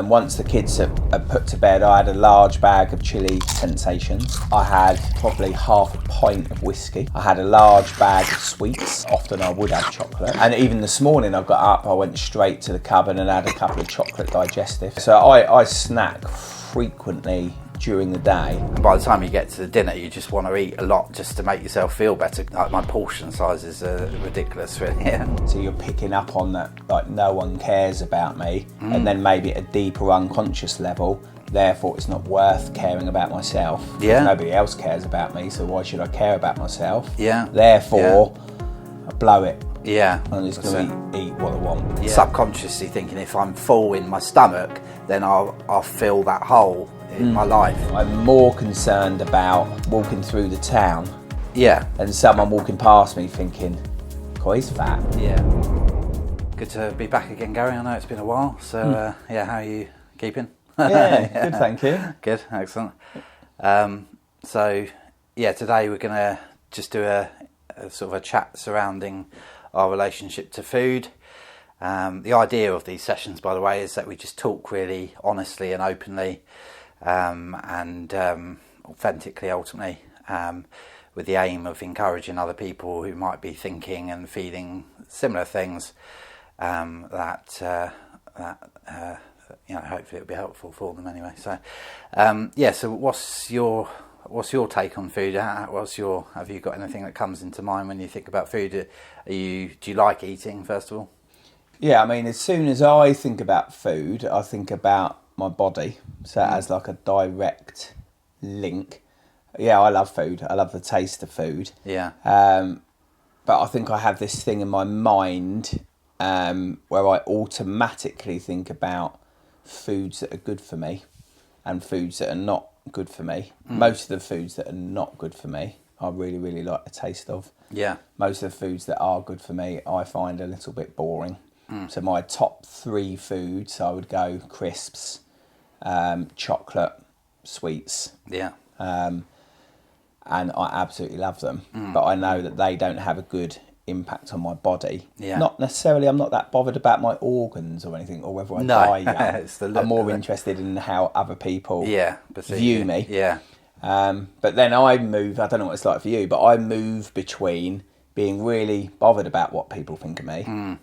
And once the kids are put to bed, I had a large bag of chili sensations. I had probably half a pint of whiskey. I had a large bag of sweets. Often I would have chocolate. And even this morning I got up, I went straight to the cupboard and had a couple of chocolate digestives. So I snack frequently during the day. And by the time you get to the dinner, you just want to eat a lot just to make yourself feel better. Like my portion sizes are ridiculous, really. Yeah. So you're picking up on that, like, no one cares about me, and then maybe at a deeper unconscious level, therefore it's not worth caring about myself. Yeah. Nobody else cares about me, so why should I care about myself? Yeah. Therefore, I blow it. Yeah. I'm just going to eat what I want. Yeah. Subconsciously thinking if I'm full in my stomach, then I'll fill that hole in my life. I'm more concerned about walking through the town, Yeah. and someone walking past me thinking, "Oh, he's fat." Yeah. Good to be back again, Gary. I know it's been a while. So, yeah, how are you keeping? Yeah, good, thank you. Good, excellent. So, yeah, today we're going to just do a sort of a chat surrounding our relationship to food. The idea of these sessions, by the way, is that we just talk really honestly and openly and authentically, ultimately, with the aim of encouraging other people who might be thinking and feeling similar things, that you know, hopefully it'll be helpful for them anyway. So, yeah. So, what's your take on food? Have you got anything that comes into mind when you think about food? Do you like eating, first of all? Yeah, I mean, as soon as I think about food, I think about my body. So it has like a direct link. Yeah, I love food. I love the taste of food. Yeah. But I think I have this thing in my mind where I automatically think about foods that are good for me and foods that are not good for me. Most of the foods that are not good for me, I really, really like the taste of. Yeah. Most of the foods that are good for me, I find a little bit boring. So my top 3 foods, I would go crisps, chocolate, sweets. Yeah. And I absolutely love them. But I know that they don't have a good impact on my body. Yeah. Not necessarily, I'm not that bothered about my organs or anything, or whether I die young. It's the look, I'm more interested in how other people view me. Yeah. But then I move, I don't know what it's like for you, but I move between being really bothered about what people think of me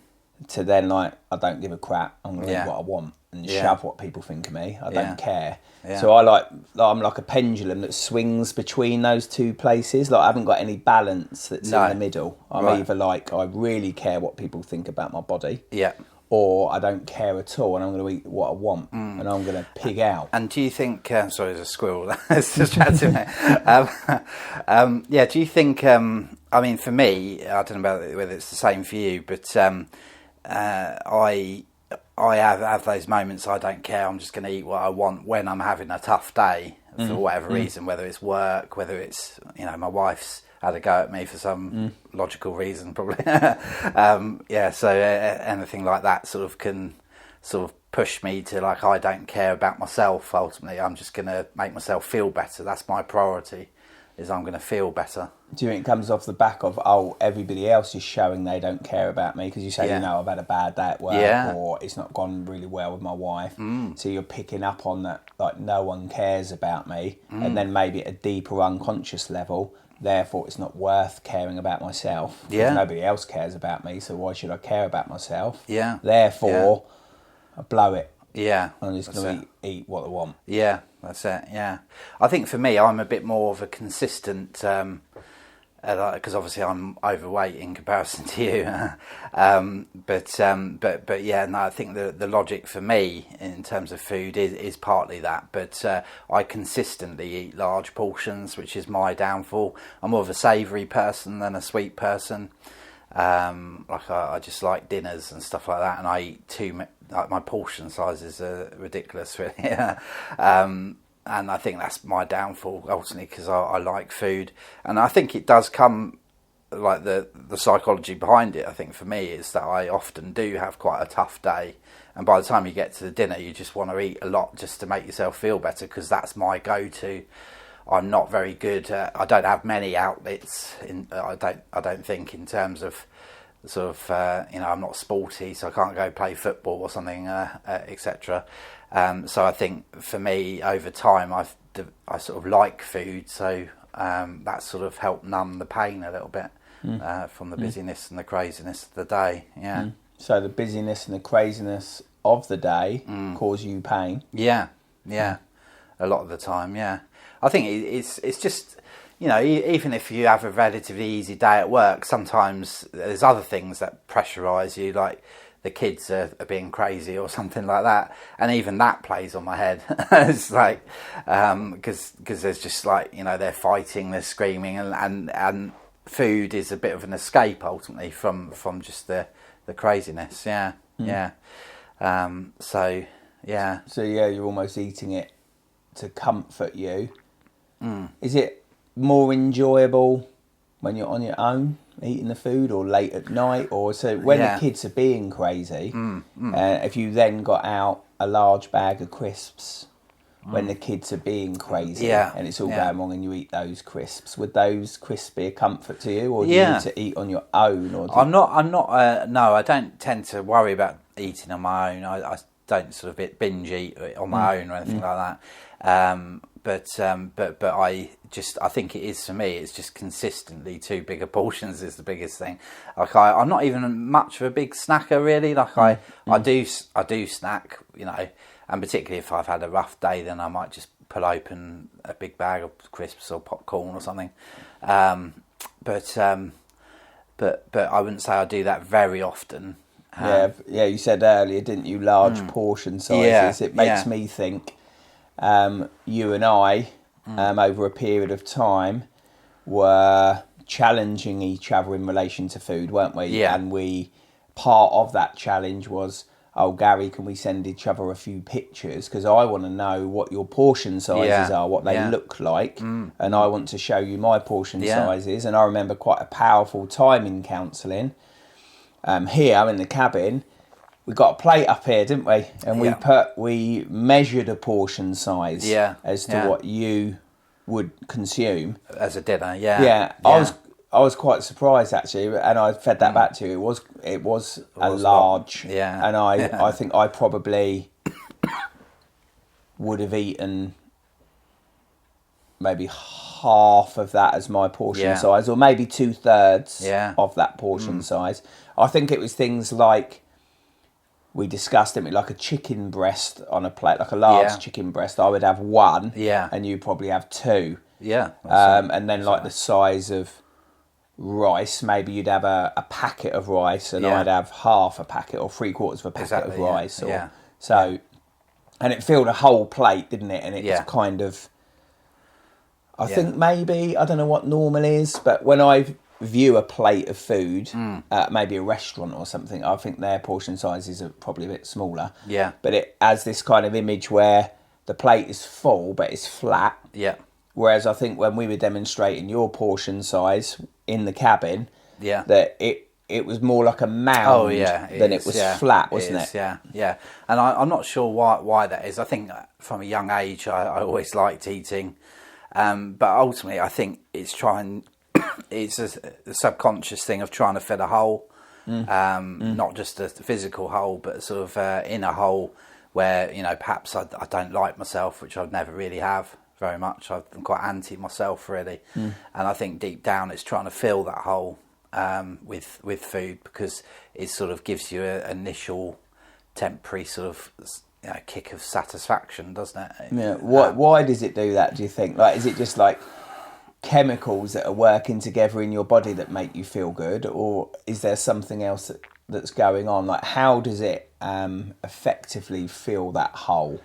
to then, like, I don't give a crap, I'm going to eat what I want and shove what people think of me. I don't care. Yeah. So I'm like a pendulum that swings between those two places. Like, I haven't got any balance that's in the middle. I'm either like, I really care what people think about my body. Yeah. Or I don't care at all, and I'm going to eat what I want, and I'm going to pig out. And do you think? Sorry, there's a squirrel. It's distracting me. Yeah. Do you think? I mean, for me, I don't know whether it's the same for you, but I have those moments. I don't care. I'm just going to eat what I want when I'm having a tough day for whatever reason, whether it's work, whether it's, you know, my wife's had a go at me for some logical reason, probably. Yeah, so anything like that sort of can sort of push me to, like, I don't care about myself, ultimately. I'm just going to make myself feel better. That's my priority, is I'm going to feel better. Do you think it comes off the back of, everybody else is showing they don't care about me? Because you say, you know, I've had a bad day at work, or it's not gone really well with my wife. So you're picking up on that, like, no one cares about me. And then maybe at a deeper unconscious level, therefore it's not worth caring about myself. Because nobody else cares about me, so why should I care about myself? Yeah. Therefore, I blow it. Yeah. I'm just going to eat what I want. Yeah, that's it, yeah. I think for me, I'm a bit more of a consistent, because obviously I'm overweight in comparison to you. But yeah, no, I think the logic for me in terms of food is partly that. But I consistently eat large portions, which is my downfall. I'm more of a savoury person than a sweet person. Like I just like dinners and stuff like that, and I eat like my portion sizes are ridiculous, really. And I think that's my downfall, ultimately, because I like food. And I think it does come, like, the psychology behind it, I think, for me, is that I often do have quite a tough day. And by the time you get to the dinner, you just want to eat a lot just to make yourself feel better, because that's my go-to. I'm not very good. I don't have many outlets. I don't think, in terms of sort of I'm not sporty, so I can't go play football or something, etc. So I think for me, over time, I sort of like food, so that sort of helped numb the pain a little bit from the busyness and the craziness of the day. Yeah. So the busyness and the craziness of the day cause you pain. Yeah. A lot of the time, yeah. I think it's just, even if you have a relatively easy day at work, sometimes there's other things that pressurise you, like the kids are being crazy or something like that, and even that plays on my head. It's like because there's just like they're fighting, they're screaming, and food is a bit of an escape ultimately from just the craziness. Yeah. So you're almost eating it to comfort you. Is it more enjoyable when you're on your own eating the food, or late at night, or so when the kids are being crazy? If you then got out a large bag of crisps when the kids are being crazy and it's all going wrong, and you eat those crisps, would those crisps be a comfort to you, or do you need to eat on your own? Or I'm not no, I don't tend to worry about eating on my own. I don't sort of binge eat on my own or anything like that. But I think it is, for me, it's just consistently too big a portions is the biggest thing. Like I'm not even much of a big snacker really. Like I do snack, and particularly if I've had a rough day, then I might just pull open a big bag of crisps or popcorn or something. But I wouldn't say I do that very often. You said earlier, didn't you, large portion sizes? It makes me think you and I, over a period of time, were challenging each other in relation to food, weren't we? Yeah. And part of that challenge was, oh, Gary, can we send each other a few pictures? Because I want to know what your portion sizes are, what they look like, and I want to show you my portion sizes. And I remember quite a powerful time in counselling. Here in the cabin, we got a plate up here, didn't we? And we measured a portion size as to what you would consume as a dinner. I was quite surprised actually, and I fed that back to you. It was a large, and I think I probably would have eaten maybe half of that as my portion size, or maybe 2/3 of that portion size. I think it was things like, we discussed it, like a chicken breast on a plate, like a large chicken breast. I would have one, and you probably have two. And then like the size of rice, maybe you'd have a packet of rice, and I'd have half a packet or 3/4 of a packet of rice. And it filled a whole plate, didn't it? And it's kind of, I think maybe, I don't know what normal is, but when I view a plate of food at maybe a restaurant or something, I think their portion sizes are probably a bit smaller. But it has this kind of image where the plate is full but it's flat. Whereas I think when we were demonstrating your portion size in the cabin, that it was more like a mound than it was flat, wasn't it? And I'm not sure why that is. I think from a young age I always liked eating, but ultimately I think it's a subconscious thing of trying to fill a hole, not just a physical hole, but sort of in a hole where perhaps I don't like myself, which I'd never really have very much. I'm quite anti myself really, and I think deep down it's trying to fill that hole with food, because it sort of gives you an initial temporary sort of kick of satisfaction, doesn't it? Why does it do that, do you think? Like, is it just like chemicals that are working together in your body that make you feel good, or is there something else that's going on? Like, how does it effectively fill that hole?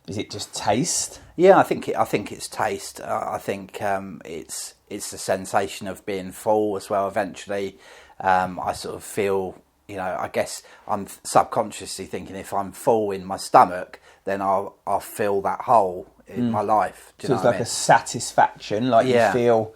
Is it just taste? I think it's taste. I think it's the sensation of being full as well. Eventually, I sort of feel, I guess I'm subconsciously thinking, if I'm full in my stomach, then I'll fill that hole in my life. So it's like a satisfaction, like you feel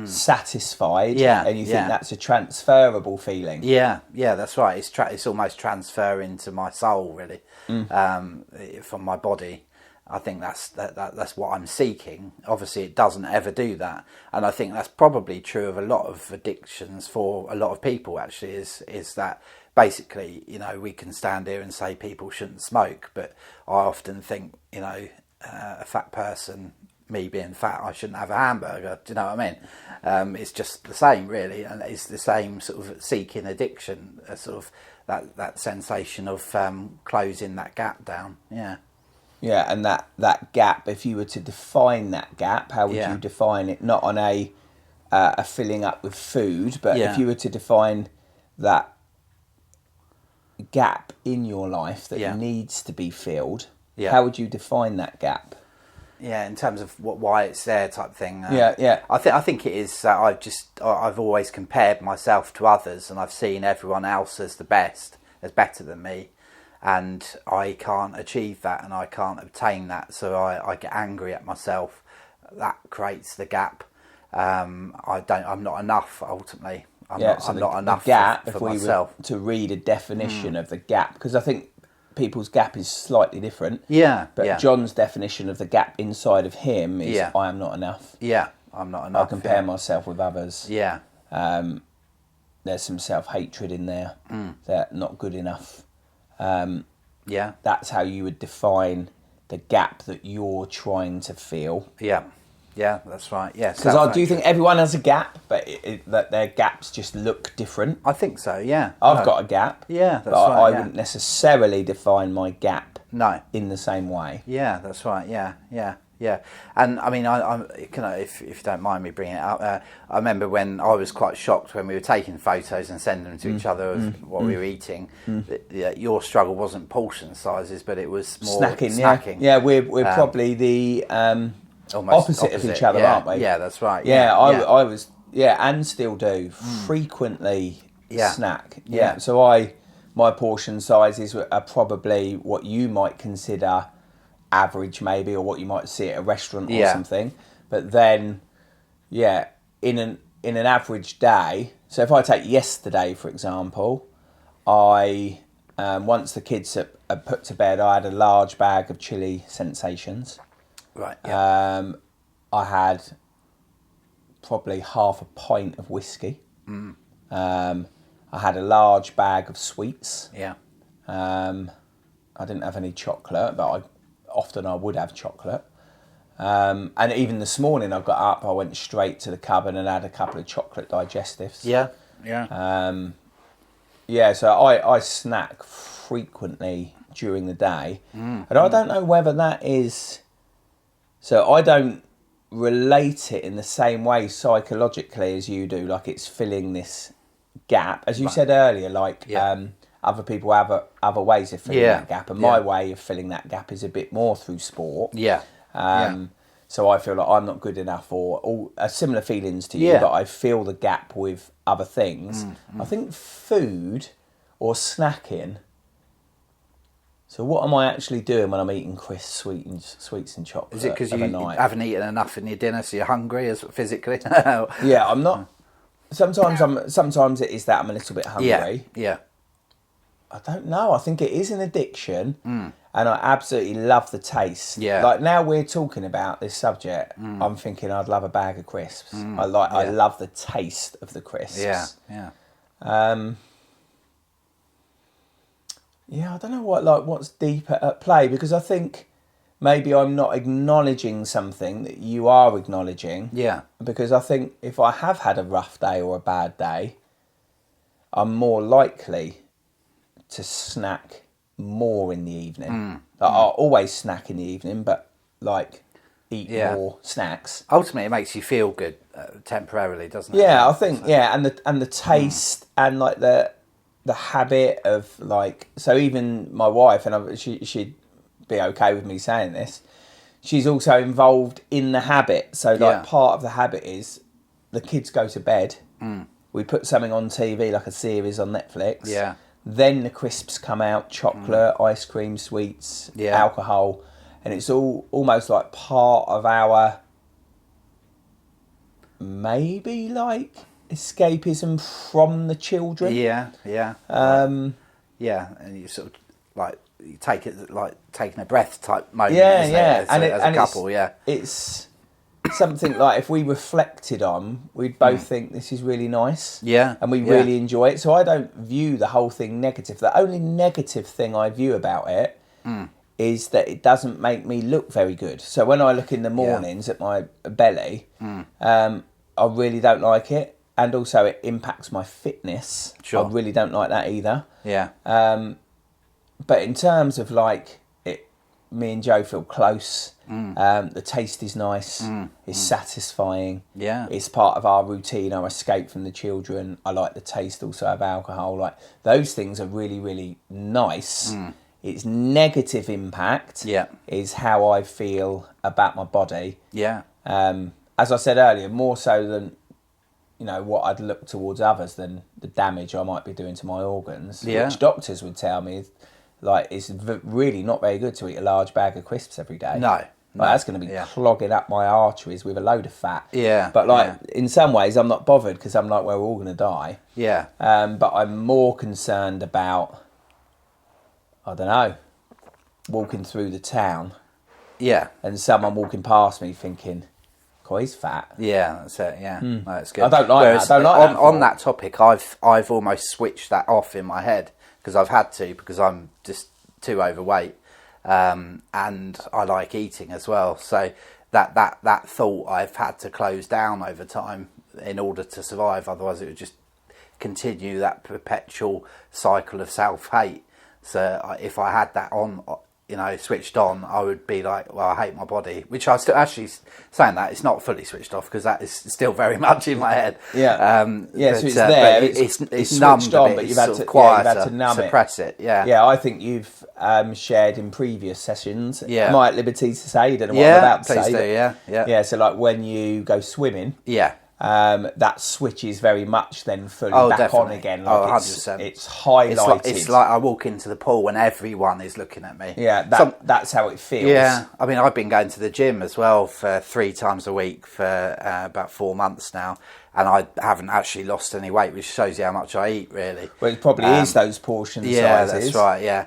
satisfied, and you think that's a transferable feeling. That's right. It's almost transferring to my soul really, from my body. I think that's what I'm seeking. Obviously, it doesn't ever do that, and I think that's probably true of a lot of addictions for a lot of people. Actually, is that basically, we can stand here and say people shouldn't smoke, but I often think, a fat person, me being fat, I shouldn't have a hamburger. Do you know what I mean? It's just the same, really, and it's the same sort of seeking addiction, sort of that sensation of closing that gap down. Yeah. Yeah, and that gap, if you were to define that gap, how would you define it? Not on a filling up with food, but if you were to define that gap in your life that needs to be filled, how would you define that gap? Yeah, in terms of why it's there, type thing. Yeah. I think it is. I've always compared myself to others, and I've seen everyone else as the best, as better than me. And I can't achieve that, and I can't obtain that, so I get angry at myself. That creates the gap. I'm not enough, ultimately. I'm not enough gap, for myself. Were to read a definition of the gap, because I think people's gap is slightly different. Yeah. But John's definition of the gap inside of him is I am not enough. Yeah, I'm not enough. I compare myself with others. Yeah. There's some self-hatred in there. They're not good enough. That's how you would define the gap that you're trying to fill. Yeah, that's right. Yeah, because I do think everyone has a gap, but that their gaps just look different. I think so. Yeah, I've got a gap. Yeah, that's but right. I wouldn't necessarily define my gap. No. In the same way. Yeah, that's right. Yeah. And I mean, I'm if you don't mind me bringing it up, I remember when I was quite shocked when we were taking photos and sending them to each other of what we were eating. Your struggle wasn't portion sizes, but it was more snacking. Yeah, we're probably the opposite of each other, aren't we? Yeah, that's right. I was, and still do frequently snack. Yeah. So my portion sizes are probably what you might consider average, maybe, or what you might see at a restaurant or something. But then, in an average day. So if I take yesterday, for example, I once the kids are put to bed, I had a large bag of chili sensations. Right. Yeah. I had probably half a pint of whiskey. I had a large bag of sweets. Yeah. I didn't have any chocolate, but I would have chocolate. And even this morning I got up, I went straight to the cupboard and had a couple of chocolate digestives. Yeah. So I snack frequently during the day. And I don't know whether that is... So I don't relate it in the same way psychologically as you do, like it's filling this gap. As you said earlier, other people have other ways of filling that gap, and my way of filling that gap is a bit more through sport. So I feel like I'm not good enough, or similar feelings to you, but I fill the gap with other things. I think food or snacking. So what am I actually doing when I'm eating crisps, sweets and chocolate? Is it because you haven't eaten enough in your dinner, so you're hungry physically? Yeah, I'm not. Sometimes it is that I'm a little bit hungry. Yeah. I don't know. I think it is an addiction, and I absolutely love the taste. Yeah. Like now we're talking about this subject, I'm thinking I'd love a bag of crisps. I love the taste of the crisps. Yeah. I don't know what's deeper at play, because I think maybe I'm not acknowledging something that you are acknowledging. Yeah. Because I think if I have had a rough day or a bad day, I'm more likely to snack more in the evening. I'll always snack in the evening, but eat more snacks. Ultimately, it makes you feel good temporarily, doesn't it? Yeah, I think and the taste and the habit of so even my wife, and she'd be okay with me saying this, she's also involved in the habit. So part of the habit is the kids go to bed, we put something on TV like a series on Netflix. Yeah. Then the crisps come out, chocolate, ice cream, sweets, alcohol, and it's all almost like part of our maybe escapism from the children. Yeah. And you sort of taking a breath type moment. Yeah, isn't yeah. It? As a couple, it's something like if we reflected on, we'd both think this is really nice. Yeah. And we really enjoy it. So I don't view the whole thing negative. The only negative thing I view about it is that it doesn't make me look very good. So when I look in the mornings at my belly, I really don't like it. And also it impacts my fitness. Sure. I really don't like that either. Yeah. But in terms of like it, me and Joe feel close. The taste is nice. It's satisfying. Yeah. It's part of our routine. Our escape from the children. I like the taste also of alcohol. Like those things are really, really nice. Its negative impact is how I feel about my body. Yeah. As I said earlier, more so than what I'd look towards others than the damage I might be doing to my organs, which doctors would tell me like it's really not very good to eat a large bag of crisps every day. No. That's going to be clogging up my arteries with a load of fat. Yeah. But in some ways, I'm not bothered because I'm like, well, we're all going to die. Yeah. But I'm more concerned about, I don't know, walking through the town. Yeah. And someone walking past me thinking, "God, he's fat." Yeah, that's it. Yeah, that's good. I don't like that. I don't like that. On that topic, I've almost switched that off in my head because I've had to because I'm just too overweight, and I like eating as well. So that thought I've had to close down over time in order to survive. Otherwise, it would just continue that perpetual cycle of self-hate. So if I had that on, switched on, I would be like, well, I hate my body, which I still actually saying that it's not fully switched off because that is still very much in my head. Yeah. So it's there. It's numbed on, but but you've had to numb suppress it. Yeah. Yeah, I think you've shared in previous sessions. Yeah. Am I at liberty to say? You don't know what I'm about to say. Please do. Yeah. Yeah. So like when you go swimming. Yeah. That switches very much then fully back definitely on again. Like 100%. It's highlighted. It's like I walk into the pool and everyone is looking at me. Yeah, that's how it feels. Yeah, I mean, I've been going to the gym as well for 3 times a week for about 4 months now, and I haven't actually lost any weight, which shows you how much I eat, really. Well, it probably is those portion sizes. Yeah, that's right, yeah.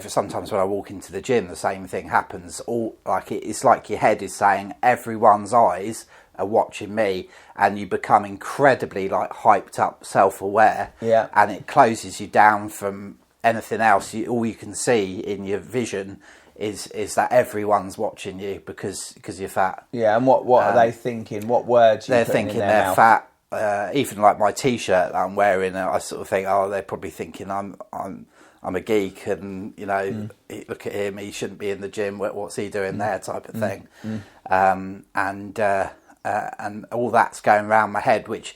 Sometimes when I walk into the gym, the same thing happens. It's like your head is saying everyone's eyes are watching me, and you become incredibly hyped up, self-aware. Yeah. And it closes you down from anything else. All you can see in your vision is that everyone's watching you because you're fat. Yeah. And what are they thinking? What words are you putting in their they're mouth? fat. Even like my T-shirt that I'm wearing, I sort of think, they're probably thinking I'm a geek, and look at him, he shouldn't be in the gym. What's he doing there? Type of thing, and all that's going around my head, which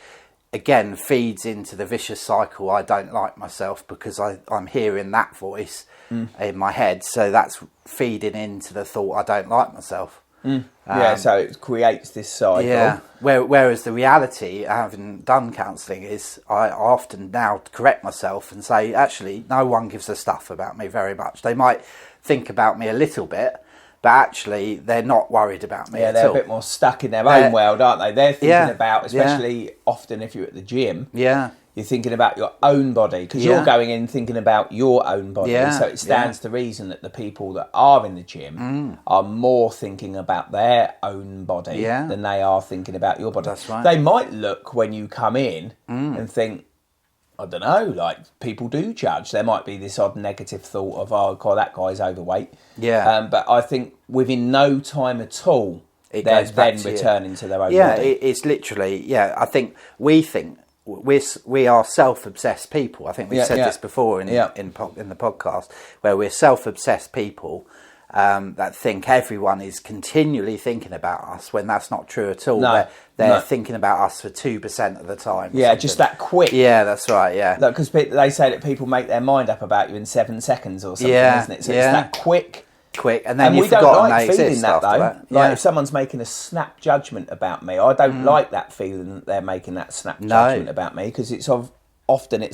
again feeds into the vicious cycle. I don't like myself because I'm hearing that voice in my head, so that's feeding into the thought I don't like myself. So it creates this cycle. Yeah. Whereas the reality, having done counselling, is I often now correct myself and say, actually, no one gives a stuff about me very much. They might think about me a little bit, but actually they're not worried about me at all. They're a bit more stuck in their own world, aren't they? They're thinking about, especially often if you're at the gym. Yeah. You're thinking about your own body because you're going in thinking about your own body. Yeah, so it stands to reason that the people that are in the gym are more thinking about their own body than they are thinking about your body. That's right. They might look when you come in and think, I don't know, like people do judge. There might be this odd negative thought of, oh, God, that guy's overweight. Yeah. But I think within no time at all, they're then returning to their own body. Yeah, it's literally, I think we are self-obsessed people. I think we've said this before in the podcast, where we're self-obsessed people that think everyone is continually thinking about us when that's not true at all. No, they're thinking about us for 2% of the time. Yeah, just that quick. Yeah, that's right, yeah. Because they say that people make their mind up about you in 7 seconds or something, isn't it? So it's that quick, and then you've we don't forgotten like they feeling exist that after though. that. Like if someone's making a snap judgment about me, I don't like that feeling that they're making that snap judgment about me, because often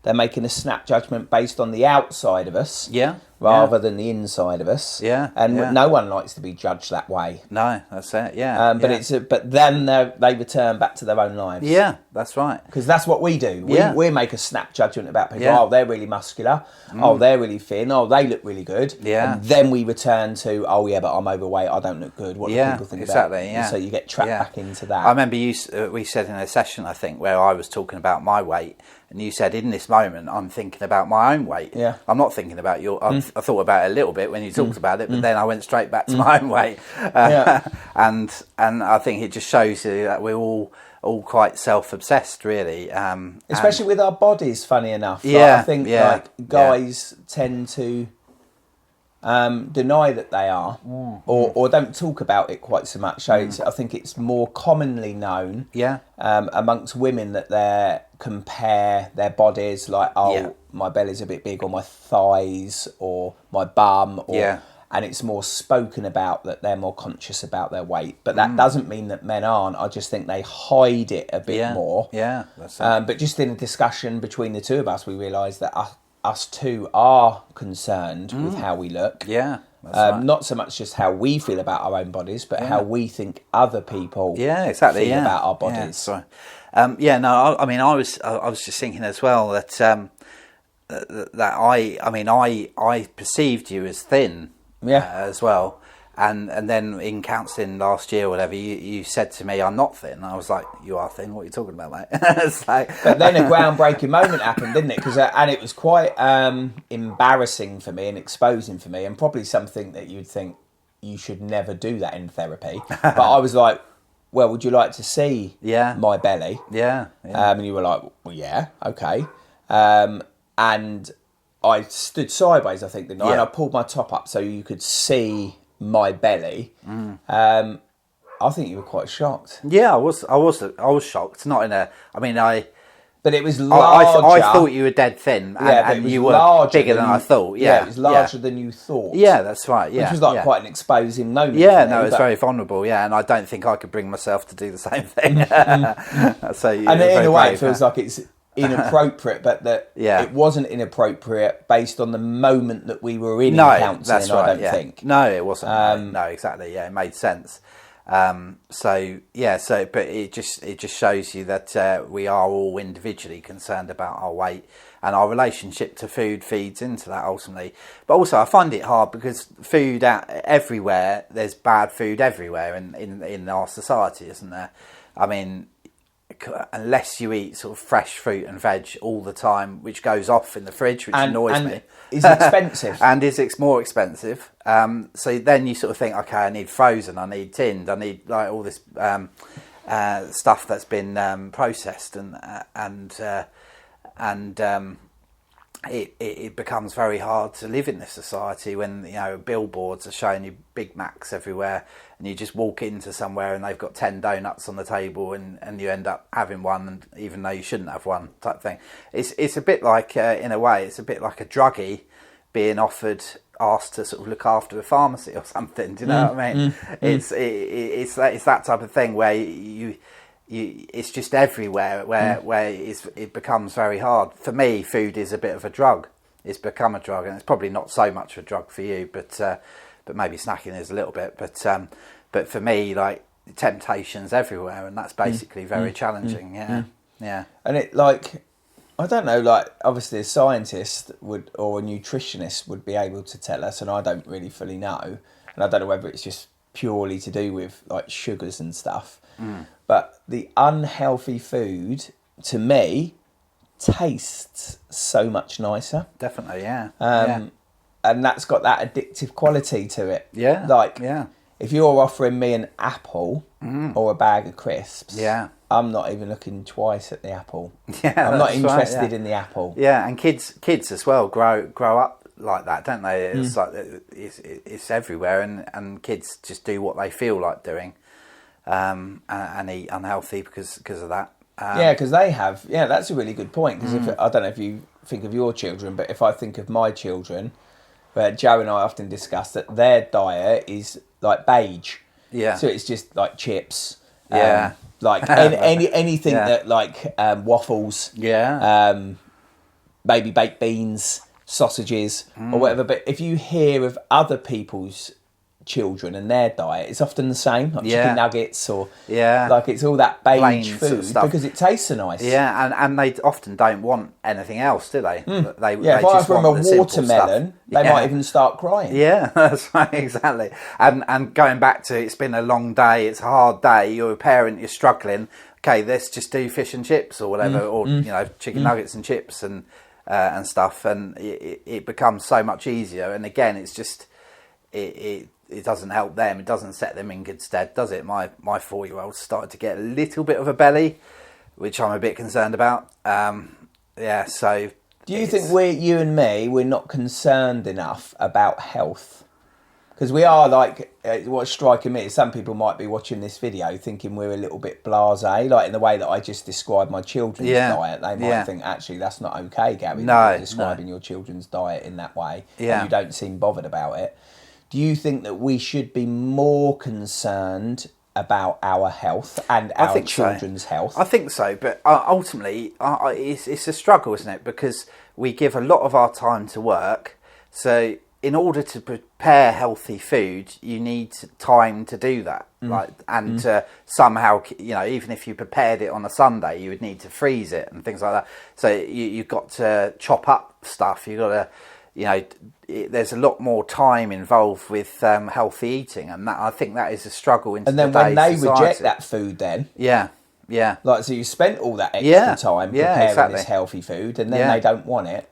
they're making a snap judgment based on the outside of us. Yeah. rather than the inside of us. Yeah, and yeah. no one likes to be judged that way. No, that's it. Yeah, But then they return back to their own lives. Yeah, that's right. Because that's what we do. We make a snap judgment about people. Yeah. Oh, they're really muscular. Oh, they're really thin. Oh, they look really good. Yeah. And then we return to, oh yeah, but I'm overweight. I don't look good. What do people think about me? Yeah. So you get trapped back into that. I remember we said in a session, I think, where I was talking about my weight, and you said, in this moment, I'm thinking about my own weight. Yeah. I'm not thinking about your... I thought about it a little bit when you talked about it, but then I went straight back to my own weight. And I think it just shows you that we're all quite self-obsessed, really. Especially with our bodies, funny enough. I think guys tend to deny that they are, or don't talk about it quite so much. So I think it's more commonly known amongst women that they compare their bodies, like, my belly's a bit big, or my thighs, or my bum, and it's more spoken about, that they're more conscious about their weight. But that doesn't mean that men aren't. I just think they hide it a bit more. Yeah, that's it. But just in a discussion between the two of us, we realised that us two are concerned with how we look. Yeah, that's right. Not so much just how we feel about our own bodies, but how we think other people feel about our bodies. Yeah, I mean, I was just thinking as well that I perceived you as thin, as well, and then in counselling last year or whatever, you said to me, I'm not thin. I was like, you are thin. What are you talking about, mate? It's like... But then a groundbreaking moment happened, didn't it? And it was quite embarrassing for me and exposing for me, and probably something that you'd think you should never do that in therapy. But I was like, well, would you like to see my belly? Yeah. And you were like, well, yeah, okay. And I stood sideways, I think, didn't I? And I pulled my top up so you could see my belly. I think you were quite shocked. Yeah, I was shocked. Not in a... I mean, But it was larger. I thought you were dead thin, and you were bigger than I thought. Yeah, it was larger than you thought. Yeah, that's right. Yeah, which was quite an exposing moment. Yeah, no, it's very vulnerable. Yeah, and I don't think I could bring myself to do the same thing. So, and in a way, it feels like it's inappropriate, but that it wasn't inappropriate based on the moment that we were in counselling. That's right, I don't think. No, it wasn't. No, exactly. Yeah, it made sense. But it just shows you that we are all individually concerned about our weight, and our relationship to food feeds into that ultimately. But also, I find it hard because food everywhere. There's bad food everywhere in our society, isn't there? I mean, unless you eat sort of fresh fruit and veg all the time, which goes off in the fridge, which annoys me. Is expensive. And it's more expensive. So then you sort of think, okay, I need frozen, I need tinned, I need like all this stuff that's been processed, and it becomes very hard to live in this society when billboards are showing you Big Macs everywhere, and you just walk into somewhere and they've got 10 donuts on the table, and you end up having one, and even though you shouldn't have one, type thing. It's a bit like in a way it's a bit like a druggie being asked to sort of look after a pharmacy or something. Do you know what I mean? It's that type of thing where it's just everywhere where it becomes very hard. For me, food is a bit of a drug. It's become a drug, and it's probably not so much a drug for you, but maybe snacking is a little bit. But for me, like, temptation's everywhere, and that's basically very challenging. Yeah. And it, like, I don't know, like, obviously a scientist would, or a nutritionist would be able to tell us, and I don't really fully know, and I don't know whether it's just purely to do with like sugars and stuff. But the unhealthy food, to me, tastes so much nicer. Definitely, yeah. And that's got that addictive quality to it. Yeah. Like, if you're offering me an apple or a bag of crisps, I'm not even looking twice at the apple. I'm not interested in the apple. Yeah, and kids as well grow up like that, don't they? It's like it's everywhere, and kids just do what they feel like doing. And eat unhealthy because of that. Because they have. Yeah, that's a really good point. Because I don't know if you think of your children, but if I think of my children, where Joe and I often discuss that their diet is like beige. Yeah. So it's just like chips. Like anything that like waffles. Yeah. Maybe baked beans. sausages or whatever. But if you hear of other people's children and their diet, it's often the same, like chicken nuggets or like it's all that beige food sort of stuff because it tastes so nice. Yeah, and they often don't want anything else, do they? They if I offer them a watermelon, they might even start crying. Yeah, that's right, exactly. And going back to, it's been a long day, it's a hard day, you're a parent, you're struggling. Okay, let's just do fish and chips or whatever, or chicken nuggets and chips and stuff, and it becomes so much easier. And again, it's just it doesn't help them. It doesn't set them in good stead, does it? My 4-year-old started to get a little bit of a belly, which I'm a bit concerned about. So do you think you and me, we're not concerned enough about health? Because we are, like, what's striking me is some people might be watching this video thinking we're a little bit blasé, like in the way that I just described my children's diet. They might think, actually, that's not okay, Gary, describing your children's diet in that way, and you don't seem bothered about it. Do you think that we should be more concerned about our health and our children's health? I think so, but ultimately, it's a struggle, isn't it? Because we give a lot of our time to work, so in order to prepare healthy food, you need time to do that. Somehow, even if you prepared it on a Sunday, you would need to freeze it and things like that. So you've got to chop up stuff. You've got to, there's a lot more time involved with healthy eating, and that, I think that is a struggle in today's society. And then when they reject that food, then like, so you spent all that extra time preparing this healthy food, and then they don't want it.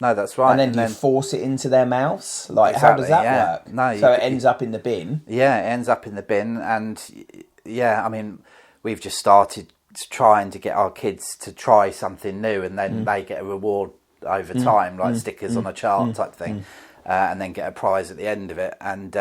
No, that's right. And then you force it into their mouths. Like, how does that work? No, so it ends up in the bin. Yeah, it ends up in the bin, and I mean, we've just started trying to get our kids to try something new, and then they get a reward over time, like stickers on a chart type thing, and then get a prize at the end of it, and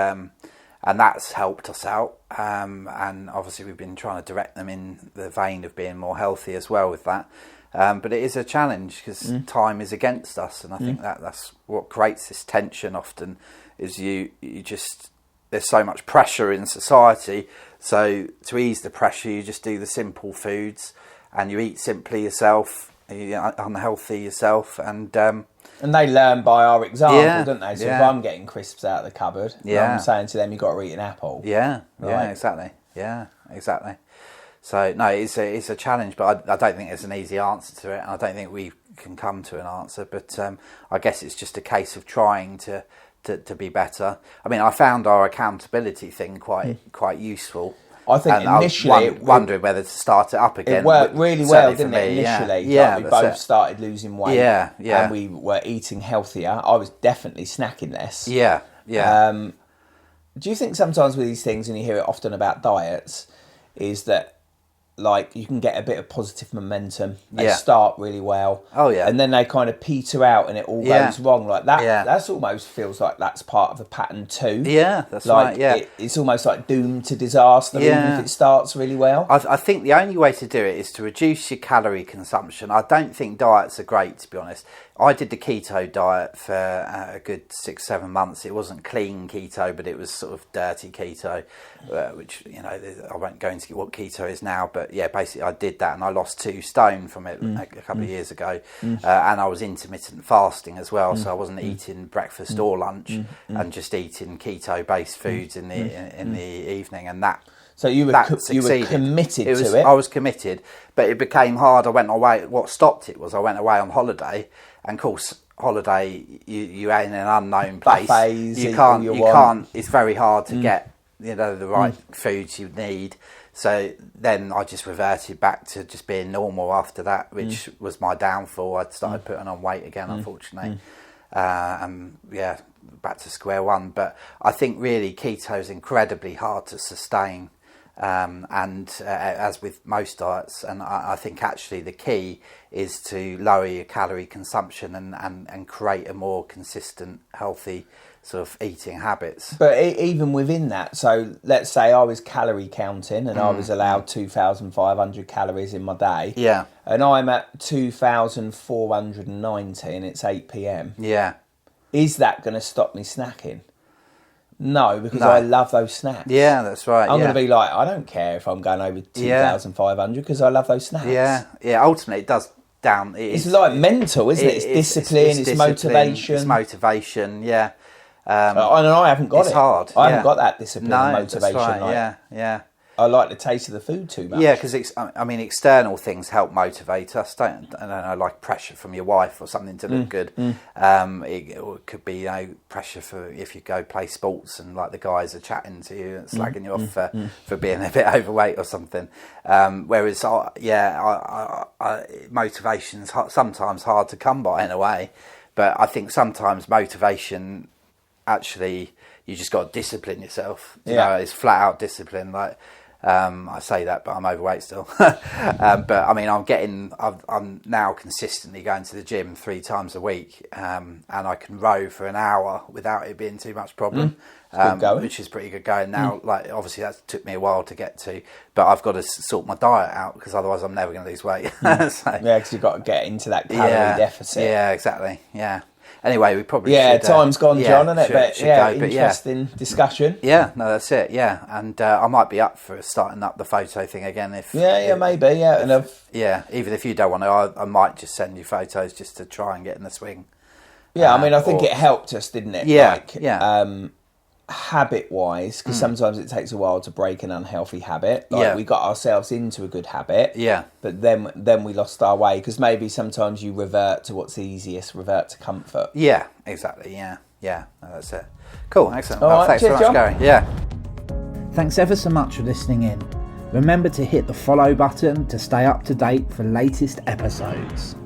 that's helped us out. And obviously we've been trying to direct them in the vein of being more healthy as well with that. But it is a challenge because time is against us, and I think that's what creates this tension often. Is you just, there's so much pressure in society, so to ease the pressure, you just do the simple foods, and you eat simply yourself, unhealthy yourself, and they learn by our example, don't they? So if I'm getting crisps out of the cupboard, I'm saying to them, you've got to eat an apple. Exactly. So no, it's a challenge, but I don't think there's an easy answer to it, and I don't think we can come to an answer. But I guess it's just a case of trying to be better. I mean, I found our accountability thing quite useful. I think initially, I was wondering whether to start it up again. It worked really well, didn't it? Initially, we both started losing weight, and we were eating healthier. I was definitely snacking less. Do you think sometimes with these things, and you hear it often about diets, is that, like, you can get a bit of positive momentum. They start really well. And then they kind of peter out and it all goes wrong. Like that. That's almost feels like that's part of the pattern too. That's like, right. It's almost like doomed to disaster even if it starts really well. I think the only way to do it is to reduce your calorie consumption. I don't think diets are great, to be honest. I did the keto diet for a good 6-7 months. It wasn't clean keto, but it was sort of dirty keto, which, I won't go into what keto is now, but basically I did that, and I lost 2 stone from it a couple of years ago. And I was intermittent fasting as well, so I wasn't eating breakfast or lunch, and just eating keto-based foods in the evening, and that. So you were committed to it. I was committed, but it became hard. I went away. What stopped it was I went away on holiday, and of course, holiday you're in an unknown place. Buffets, you can't. It's very hard to get the right foods you need. So then I just reverted back to just being normal after that, which was my downfall. I'd started putting on weight again, unfortunately, and back to square one. But I think really keto is incredibly hard to sustain. As with most diets, and I think actually the key is to lower your calorie consumption and create a more consistent, healthy sort of eating habits. But even within that, so let's say I was calorie counting and I was allowed 2,500 calories in my day. And I'm at 2,490 and it's 8 p.m. Is that going to stop me snacking? No, because I love those snacks. That's right. I'm going to be like, I don't care if I'm going over 2,500 because I love those snacks. Ultimately, it does down. It's like mental, isn't it? It's discipline, it's motivation. It's motivation, yeah. And I haven't got it. It's hard. I haven't got that discipline and motivation. That's right, like, yeah. I like the taste of the food too much. Yeah, because external things help motivate us. I don't know, like pressure from your wife or something to look good. It could be pressure for if you go play sports and like the guys are chatting to you and slagging you off for being a bit overweight or something. Whereas, motivation's sometimes hard to come by in a way. But I think sometimes motivation, actually, you just got to discipline yourself. You know, it's flat out discipline. Like, I say that, but I'm overweight still. But I mean, I'm now consistently going to the gym 3 times a week, and I can row for an hour without it being too much problem, which is pretty good going now. Like, obviously that took me a while to get to, but I've got to sort my diet out because otherwise I'm never going to lose weight. So, because you've got to get into that calorie deficit. Yeah, exactly. Yeah. Anyway, we probably should, time's gone, John, isn't it? But interesting discussion. Yeah, no, that's it. Yeah, and I might be up for starting up the photo thing again if. Maybe. Even if you don't want to, I might just send you photos just to try and get in the swing. Yeah, I mean, I think it helped us, didn't it? Yeah, habit-wise, because sometimes it takes a while to break an unhealthy habit. We got ourselves into a good habit. Yeah. But then we lost our way, because maybe sometimes you revert to what's easiest, revert to comfort. Yeah, exactly. Yeah. No, that's it. Cool, excellent. All right, thanks cheers, so much, John. Gary. Yeah. Thanks ever so much for listening in. Remember to hit the follow button to stay up to date for latest episodes.